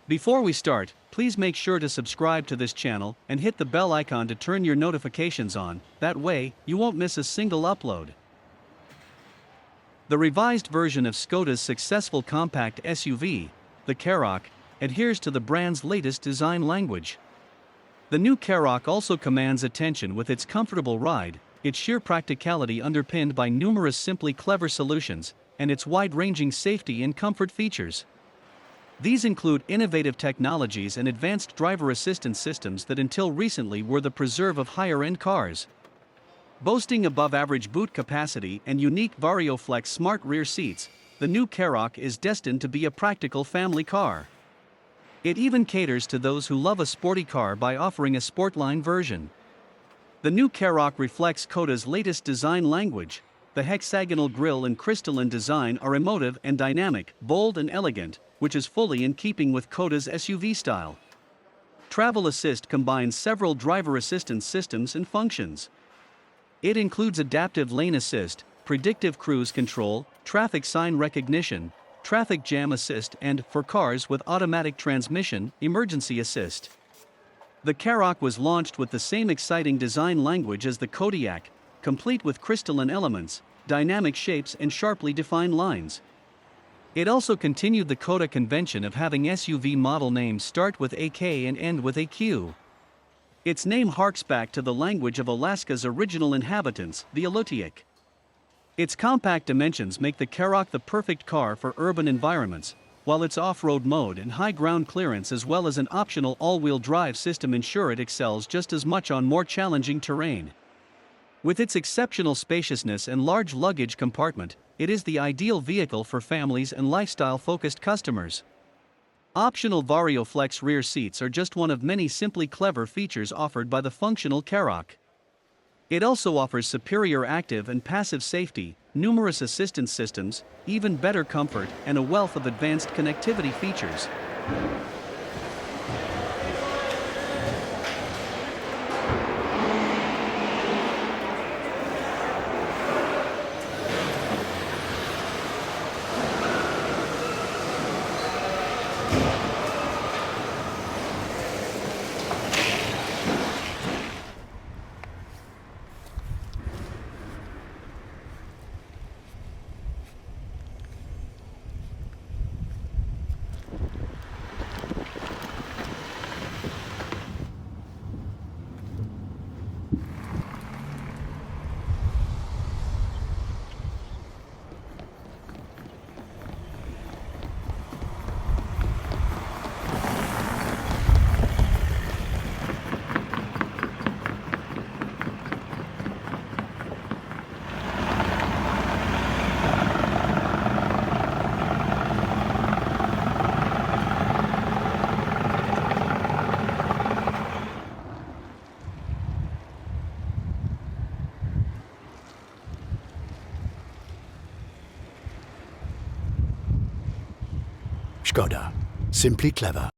Before we start, please make sure to subscribe to this channel and hit the bell icon to turn your notifications on, that way, you won't miss a single upload. The revised version of Skoda's successful compact SUV, the Karoq, adheres to the brand's latest design language. The new Karoq also commands attention with its comfortable ride, its sheer practicality underpinned by numerous simply clever solutions, and its wide-ranging safety and comfort features. These include innovative technologies and advanced driver assistance systems that until recently were the preserve of higher-end cars. Boasting above-average boot capacity and unique VarioFlex smart rear seats, the new Karoq is destined to be a practical family car. It even caters to those who love a sporty car by offering a Sportline version. The new Karoq reflects KODA's latest design language. The hexagonal grille and crystalline design are emotive and dynamic, bold and elegant, which is fully in keeping with KODA's SUV style. Travel Assist combines several driver assistance systems and functions. It includes adaptive lane assist, predictive cruise control, traffic sign recognition, traffic jam assist and, for cars with automatic transmission, emergency assist. The Karoq was launched with the same exciting design language as the KODIAQ, complete with crystalline elements, dynamic shapes and sharply defined lines. It also continued the KODA convention of having SUV model names start with AK and end with AQ. Its name harks back to the language of Alaska's original inhabitants, the Alutiiq. Its compact dimensions make the Karoq the perfect car for urban environments, while its off-road mode and high ground clearance as well as an optional all-wheel drive system ensure it excels just as much on more challenging terrain. With its exceptional spaciousness and large luggage compartment, it is the ideal vehicle for families and lifestyle-focused customers. Optional VarioFlex rear seats are just one of many simply clever features offered by the functional Karoq. It also offers superior active and passive safety, numerous assistance systems, even better comfort, and a wealth of advanced connectivity features. ŠKODA. Simply clever.